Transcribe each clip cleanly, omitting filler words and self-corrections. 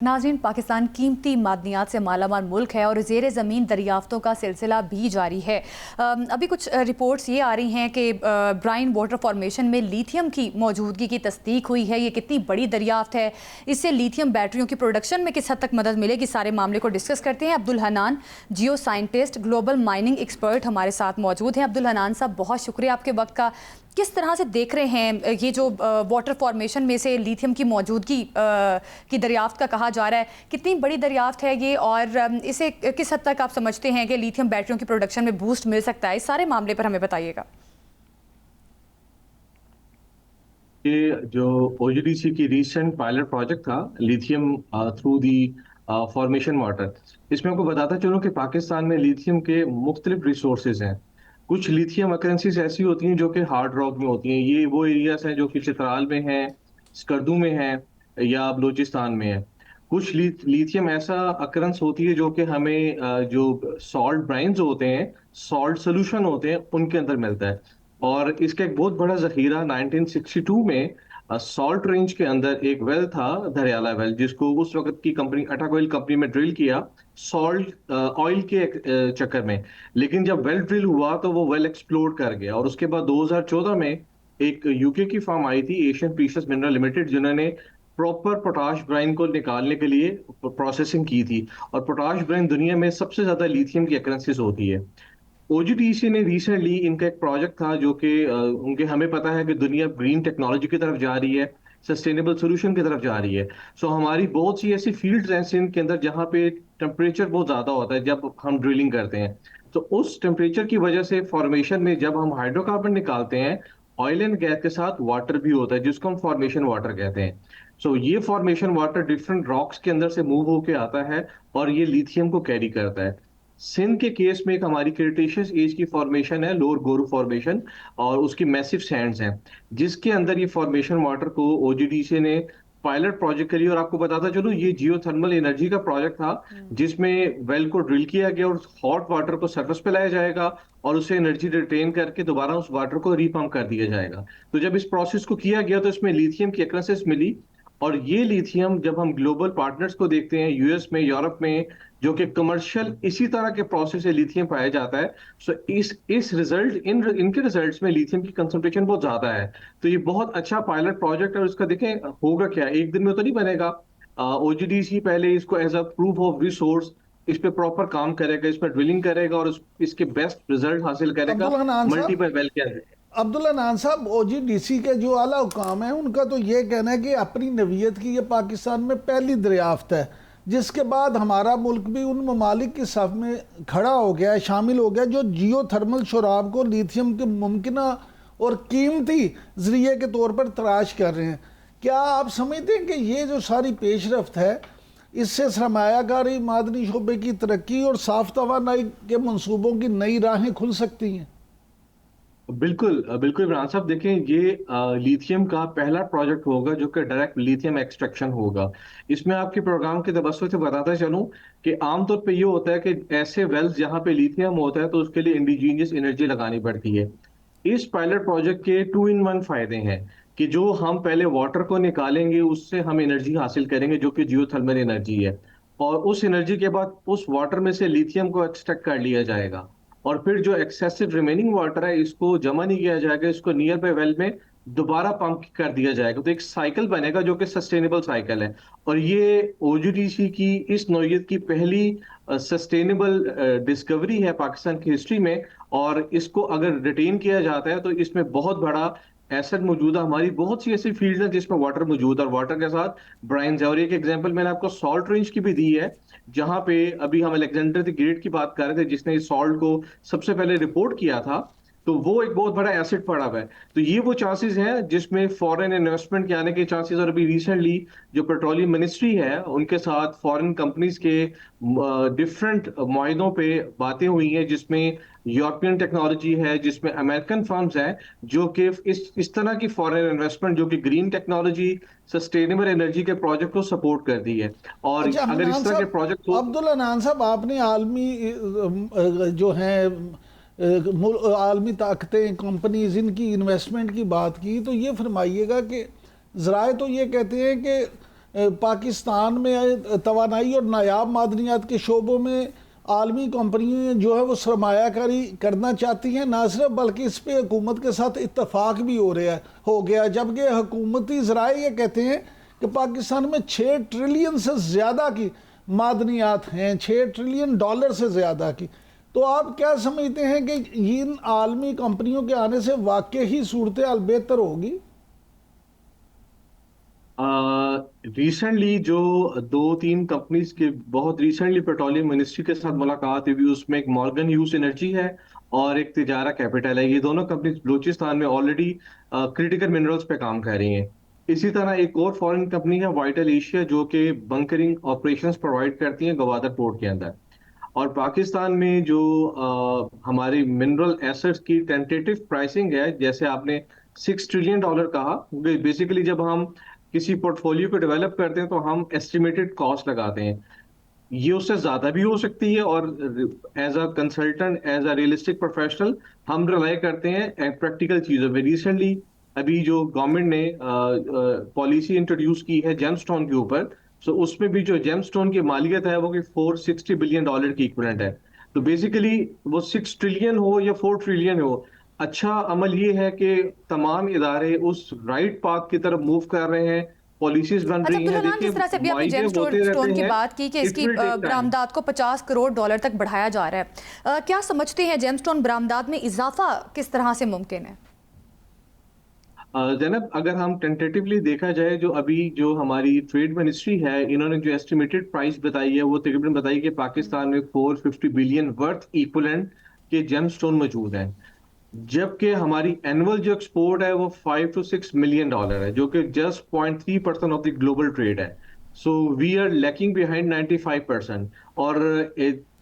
नाज़रीन, पाकिस्तान कीमती मादनियात से मालामाल मुल्क है और ज़ेर ज़मीन दरियाफ़तों का सिलसिला भी जारी है। अभी कुछ रिपोर्ट्स ये आ रही हैं कि ब्राइन वाटर फॉर्मेशन में लिथियम की मौजूदगी की तस्दीक हुई है। ये कितनी बड़ी दरियाफ़त है, इससे लिथियम बैटरियों की प्रोडक्शन में किस हद तक मदद मिलेगी, सारे मामले को डिस्कस करते हैं। अब्दुल हनान, जियो साइंटिस्ट, ग्लोबल माइनिंग एक्सपर्ट हमारे साथ मौजूद हैं। अब्दुल हनान साहब, बहुत शुक्रिया आपके वक्त का। किस तरह से देख रहे हैं ये जो वाटर फॉर्मेशन में से लिथियम की मौजूदगी की दरियाफ्त का कहा जा रहा है, कितनी बड़ी दरियाफ्त है ये, और इसे किस हद तक आप समझते हैं कि लिथियम बैटरियों की प्रोडक्शन में बूस्ट मिल सकता है? इस सारे मामले पर हमें बताइएगा। ये जो ओजीडीसी की रीसेंट पायलट प्रोजेक्ट था lithium through the formation water, इसमें आपको बताता चलूं कि पाकिस्तान में लिथियम के मुख्तलिफ रिसोर्सेज हैं। कुछ लिथियम अकरेंसीज ऐसी होती हैं जो कि हार्ड रॉक में होती हैं। ये वो एरियाज हैं जो कि चित्राल में हैं, स्कर्दू में हैं या बलूचिस्तान में है। कुछ लिथियम ऐसा अकरेंस होती है जो कि हमें जो सॉल्ट ब्राइन्स होते हैं, सॉल्ट सोल्यूशन होते हैं, उनके अंदर मिलता है। और इसका एक बहुत बड़ा जखीरा 1962 में सॉल्ट रेंज के अंदर एक वेल था, धरियाला वेल, जिसको उस वक्त की कंपनी अटक ऑयल कंपनी में ड्रिल किया सॉल्ट ऑयल के चक्कर में। लेकिन जब वेल ड्रिल हुआ तो वो वेल एक्सप्लोड कर गया, और उसके बाद 2014 में एक यूके की फर्म आई थी, एशियन प्रीशियस मिनरल लिमिटेड, जिन्होंने प्रॉपर पोटाश ब्राइन को निकालने के लिए प्रोसेसिंग की थी। और पोटाश ब्राइन दुनिया में सबसे ज्यादा लिथियम की अकरेंसिस होती है। ओजीडीसी ने रिसेंटली, इनका एक प्रोजेक्ट था जो कि उनके, हमें पता है कि दुनिया ग्रीन टेक्नोलॉजी की तरफ जा रही है, सस्टेनेबल सोल्यूशन की तरफ जा रही है। सो हमारी बहुत सी ऐसी फील्ड्स हैं सिंध के अंदर जहाँ पे टेम्परेचर बहुत ज्यादा होता है जब हम ड्रिलिंग करते हैं। तो उस टेम्परेचर की वजह से फॉर्मेशन में जब हम हाइड्रोकार्बन निकालते हैं, ऑयल एंड गैस के साथ वाटर भी होता है जिसको हम फॉर्मेशन वाटर कहते हैं। सो ये फॉर्मेशन वाटर डिफरेंट रॉक्स के अंदर से मूव होके आता है और ये लिथियम को कैरी करता है। सिंध के केस में एक हमारी क्रिटेशियस एज की फॉर्मेशन है, लोअर गोरू फॉर्मेशन, और उसकी मैसिव सैंड्स हैं, जिसके अंदर ये फॉर्मेशन वाटर को ओजीडीसी ने पायलट प्रोजेक्ट के लिए, और आपको बताता चलूं ये जियो थर्मल एनर्जी का प्रोजेक्ट था, जिसमें वेल को ड्रिल किया गया और हॉट वाटर को सरफेस पे लाया जाएगा और उसे एनर्जी रिटेन करके दोबारा उस वाटर को रीपम्प कर दिया जाएगा। तो जब इस प्रोसेस को किया गया तो इसमें लिथियम की एक्रेंसेस मिली। और ये लिथियम जब हम ग्लोबल पार्टनर्स को देखते हैं, यूएस में, यूरोप में, जो कि कमर्शियल इसी तरह के प्रोसेस से लिथियम पाया जाता है, सो इस रिजल्ट इनके रिजल्ट्स में लिथियम की कंसंट्रेशन बहुत ज्यादा है। तो ये बहुत अच्छा पायलट प्रोजेक्ट है, और इसका देखें होगा क्या, एक दिन में तो नहीं बनेगा। ओजीडीसी पहले इसको as a proof of resource इस पे प्रॉपर काम करेगा, इस पर ड्रिलिंग करेगा और इसके बेस्ट रिजल्ट हासिल करेगा अब्दुल हनान साहब, मल्टीपल वेल के अंदर। अब्दुल हनान साहब, ओजीडीसी के जो आला हुकाम है उनका तो ये कहना है कि अपनी नवीयत की ये पाकिस्तान में पहली दरियाफ्त है, जिसके बाद हमारा मुल्क भी उन ममालिक की सफ में खड़ा हो गया है, शामिल हो गया, जो जियो थर्मल शराब को लिथियम के मुमकिन और कीमती जरिए के तौर पर तलाश कर रहे हैं। क्या आप समझते हैं कि ये जो सारी पेशरफ्त है, इससे सरमायाकारी, मादनी शोबे की तरक्की और साफ तवानाई के मंसूबों की नई राहें खुल सकती हैं? बिल्कुल बिल्कुल इमरान साहब, देखें ये लिथियम का पहला प्रोजेक्ट होगा जो कि डायरेक्ट लिथियम एक्सट्रैक्शन होगा। इसमें आपके प्रोग्राम के तवज्जो से बताता चलूं कि आमतौर पे ये होता है कि ऐसे वेल्स जहां पे लिथियम होता है तो उसके लिए इंडिजीनियस एनर्जी लगानी पड़ती है। इस पायलट प्रोजेक्ट के टू इन वन फायदे हैं कि जो हम पहले वाटर को निकालेंगे उससे हम एनर्जी हासिल करेंगे जो कि जियोथर्मल एनर्जी है, और उस एनर्जी के बाद उस वाटर में से लिथियम को एक्सट्रैक्ट कर लिया जाएगा। और फिर जो एक्सेसिव रिमेनिंग वाटर है इसको जमा नहीं किया जाएगा, इसको नियर बाय वेल में दोबारा पंप कर दिया जाएगा। तो एक साइकिल बनेगा जो कि सस्टेनेबल साइकिल है। और ये ओजीडीसी की इस नौयत की पहली सस्टेनेबल डिस्कवरी है पाकिस्तान की हिस्ट्री में। और इसको अगर रिटेन किया जाता है तो इसमें बहुत बड़ा एसेट मौजूद है। हमारी बहुत सी ऐसी फील्ड है जिसमें वाटर मौजूद है, और वाटर के साथ ब्राइन्स है। और एक एग्जांपल मैंने आपको सॉल्ट रेंज की भी दी है, जहां पे अभी हम अलेक्जेंडर द ग्रेट की बात कर रहे थे, जिसने इस सॉल्ट को सबसे पहले रिपोर्ट किया था। तो वो एक बहुत बड़ा एसेट पड़ा हुआ है। तो ये वो चांसेस हैं जिसमें फॉरेन इन्वेस्टमेंट के आने के चांसेस। और अभी रिसेंटली जो पेट्रोलियम मिनिस्ट्री है उनके साथ फॉरेन कंपनीज के डिफरेंट मायनों पे बातें हुई हैं, जिसमें यूरोपियन टेक्नोलॉजी है, जिसमें अमेरिकन फर्म्स हैं, जो कि इस तरह की फॉरेन इन्वेस्टमेंट जो कि ग्रीन टेक्नोलॉजी, सस्टेनेबल एनर्जी के प्रोजेक्ट को सपोर्ट कर दी है। और अच्छा अगर हनान इस तरह के साहब, प्रोजेक्ट हो। अब्दुल हनान साहब, आपने आलमी जो हैं आलमी ताकतें, कंपनीज, इनकी इन्वेस्टमेंट की बात की, तो ये फरमाइएगा कि ज़राए तो ये कहते हैं कि पाकिस्तान में तवानाई और नायाब मादनियात के शोबों में आलमी कंपनियाँ जो है वो सरमायाकारी करना चाहती हैं, ना सिर्फ बल्कि इस पे हुकूमत के साथ इत्तफाक भी हो गया, जबकि हुकूमती ज़राए ये कहते हैं कि पाकिस्तान में 6 ट्रिलियन से ज़्यादा की मादनियात हैं, 6 ट्रिलियन डॉलर से ज़्यादा की। तो आप क्या समझते हैं कि इन आलमी कंपनियों के आने से वाकई ही सूरत हाल बेहतर होगी? रिसेंटली जो 2-3 कंपनीज के बहुत रिसेंटली पेट्रोलियम मिनिस्ट्री के साथ मुलाकात हुई, उसमें एक मॉर्गन ह्यूज एनर्जी है और एक तिजारा कैपिटल है। ये दोनों कंपनीज बलूचिस्तान में ऑलरेडी क्रिटिकल मिनरल्स पे काम कर रही हैं। इसी तरह एक और फॉरेन कंपनी है वाइटल एशिया, जो कि बंकरिंग ऑपरेशंस प्रोवाइड करती हैं गवादर पोर्ट के अंदर। और पाकिस्तान में जो हमारी मिनरल एसेट्स की टेंटेटिव प्राइसिंग है, जैसे आपने $6 ट्रिलियन कहा, बेसिकली जब हम किसी पोर्टफोलियो को डेवलप करते हैं तो हम एस्टिमेटेड कॉस्ट लगाते हैं। ये उससे ज्यादा भी हो सकती है और as a consultant, as a realistic professional हम रिलाई करते हैं प्रैक्टिकल चीजों पे। रिसेंटली अभी जो गवर्नमेंट ने पॉलिसी इंट्रोड्यूस की है जेमस्टोन के ऊपर, सो उसमें भी जो जेमस्टोन की मालियत है वो कि $460 बिलियन की इक्विवेलेंट है। तो बेसिकली वो 6 ट्रिलियन हो या 4 ट्रिलियन हो, अच्छा अमल ये है कि तमाम इदारे उस राइट पाथ की तरफ मूव कर रहे हैं, पॉलिसीज बन अच्छा रही हैं। अब्दुल हनान, जिस तरह से अभी आपने जेम स्टोन की बात की कि इसकी बरामदात को $50 करोड़ तक बढ़ाया जा रहा है, क्या समझते हैं जेम स्टोन बरामदात में इजाफा किस तरह से मुमकिन है? जैनब, अगर हम टेंटेटिवली देखा जाए, जो अभी जो हमारी ट्रेड मिनिस्ट्री है, इन्होंने जो एस्टिमेटेड प्राइस बताई है वो तकरीबन बताई कि पाकिस्तान में 450 बिलियन वर्थ इक्विवेलेंट के जेम स्टोन मौजूद हैं। जबकि हमारी एनुअल जो एक्सपोर्ट है वो $5 to 6 मिलियन है, जो कि just 0.3% of the global trade है। So we are lacking behind 95%। और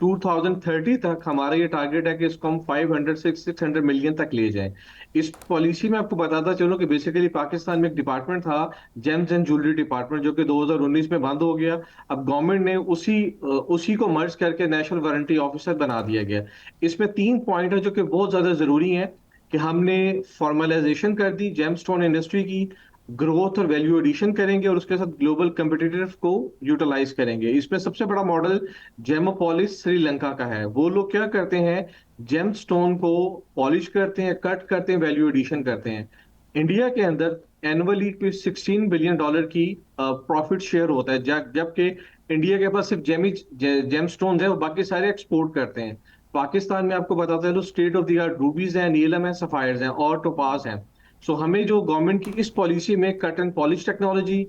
2030 तक हमारा ये टारगेट है कि इसको हम 500 से 600 मिलियन तक ले जाएं। इस पॉलिसी में आपको बताता चलो कि बेसिकली पाकिस्तान में एक डिपार्टमेंट था, जेम्स एंड ज्वेलरी डिपार्टमेंट, जो कि 2019 में बंद हो गया। अब गवर्नमेंट ने उसी को मर्ज करके नेशनल वारंटी ऑफिसर बना दिया गया। इसमें 3 पॉइंट है जो कि बहुत ज्यादा जरूरी है कि हमने फॉर्मलाइजेशन कर दी जेमस्टोन इंडस्ट्री की, ग्रोथ और वैल्यू एडिशन करेंगे और उसके साथ ग्लोबल कम्पिटिटिव को यूटिलाइज करेंगे। इसमें सबसे बड़ा मॉडल जेमोपोलिस श्रीलंका का है। वो लोग क्या करते हैं, जेम स्टोन को पॉलिश करते हैं, कट करते हैं, वैल्यू एडिशन करते हैं। इंडिया के अंदर एनुअली कोई $16 बिलियन की प्रॉफिट शेयर होता है, जबकि इंडिया के पास सिर्फ जेम स्टोन है, वो बाकी सारे एक्सपोर्ट करते हैं। पाकिस्तान में आपको बताते हैं स्टेट ऑफ द आर्ट रूबीज हैं, नीलम है, सफायर्स हैं और टोपाज हैं। सो हमें जो गवर्नमेंट की इस पॉलिसी में कट एंड पॉलिश टेक्नोलॉजी,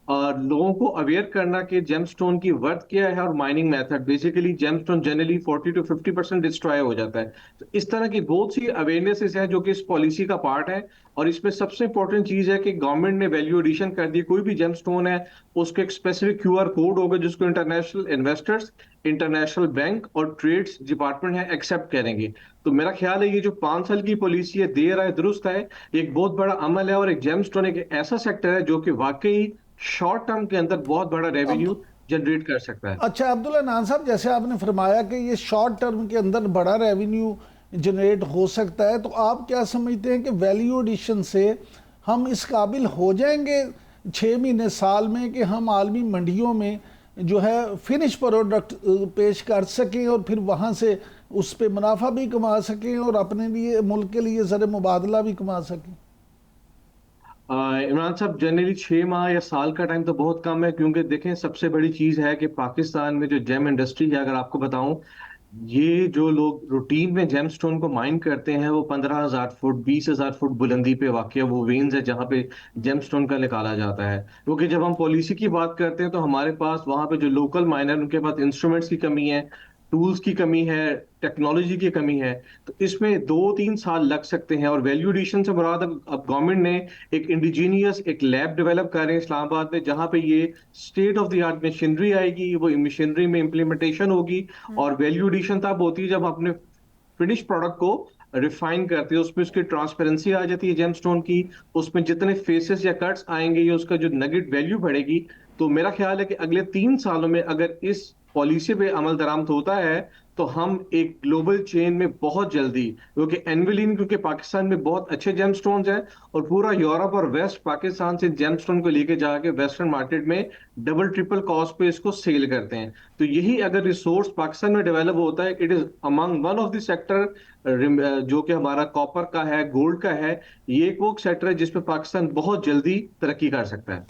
लोगों को अवेयर करना कि जेमस्टोन की वर्थ क्या है और mining method, basically gemstone generally 40 to 50% destroy हो जाता है। तो इस तरह की बहुत सी अवेयरनेसेस है जो कि इस पॉलिसी का पार्ट है। और इसमें सबसे इंपॉर्टेंट चीज है कि गवर्नमेंट ने वैल्यू एडिशन कर दी। कोई भी जेमस्टोन है उसके एक स्पेसिफिक QR कोड होगा जिसको इंटरनेशनल इन्वेस्टर्स, इंटरनेशनल बैंक और ट्रेड्स डिपार्टमेंट है एक्सेप्ट करेंगे। तो मेरा ख्याल है ये जो 5 साल की पॉलिसी है, देर आए दुरुस्त है, एक बहुत बड़ा अमल है। और एक जेमस्टोन एक ऐसा सेक्टर है जो कि वाकई शॉर्ट टर्म के अंदर बहुत बड़ा रेवेन्यू जनरेट कर सकता है। अच्छा अब्दुल हनान साहब, जैसे आपने फरमाया कि ये शॉर्ट टर्म के अंदर बड़ा रेवेन्यू जनरेट हो सकता है, तो आप क्या समझते हैं कि वैल्यू एडिशन से हम इस काबिल हो जाएंगे 6 महीने साल में कि हम आलमी मंडियों में जो है फिनिश प्रोडक्ट पेश कर सकें और फिर वहाँ से उस पर मुनाफा भी कमा सकें और अपने लिए, मुल्क के लिए ज़र मुबादला भी कमा सकें? इमरान साहब, जनरली 6 माह या साल का टाइम तो बहुत कम है, क्योंकि देखें सबसे बड़ी चीज है कि पाकिस्तान में जो जेम इंडस्ट्री है, अगर आपको बताऊं, ये जो लोग रूटीन में जेम स्टोन को माइन करते हैं वो 15,000 फुट 20,000 फुट बुलंदी पे वाक़या वो वेन्स है जहाँ पे जेम स्टोन का निकाला जाता है। क्योंकि जब हम पॉलिसी की बात करते हैं तो हमारे पास वहाँ पे जो लोकल माइनर, उनके पास इंस्ट्रूमेंट्स की कमी है, टूल्स की कमी है, टेक्नोलॉजी की कमी है। तो इसमें 2-3 साल लग सकते हैं। और वैल्यू एडिशन से मुराद अब गवर्नमेंट ने एक इंडिजीनियस एक लैब डेवलप कर रहे हैं इस्लामाबाद में, जहां पे ये state of the art machinery आएगी, वो मशीनरी में इम्प्लीमेंटेशन होगी। और वैल्यू एडिशन तब होती है जब अपने फिनिश प्रोडक्ट को रिफाइन करते हैं, उसमें उसकी ट्रांसपेरेंसी आ जाती है जेमस्टोन की, उसमें जितने फेसेस या कट्स आएंगे या उसका जो नगेट वैल्यू बढ़ेगी। तो मेरा ख्याल है कि अगले 3 सालों में अगर इस पॉलिसी पे अमल दरामद होता है तो हम एक ग्लोबल चेन में बहुत जल्दी, क्योंकि एनविलिन, क्योंकि पाकिस्तान में बहुत अच्छे जेमस्टोन्स हैं और पूरा यूरोप और वेस्ट पाकिस्तान से जेमस्टोन को लेके जाके वेस्टर्न मार्केट में डबल ट्रिपल कॉस्ट पे इसको सेल करते हैं। तो यही अगर रिसोर्स पाकिस्तान में डेवलप होता है, it is among one of the sector जो कि हमारा कॉपर का है, गोल्ड का है, ये एक वो सेक्टर है जिसमें पाकिस्तान बहुत जल्दी तरक्की कर सकता है।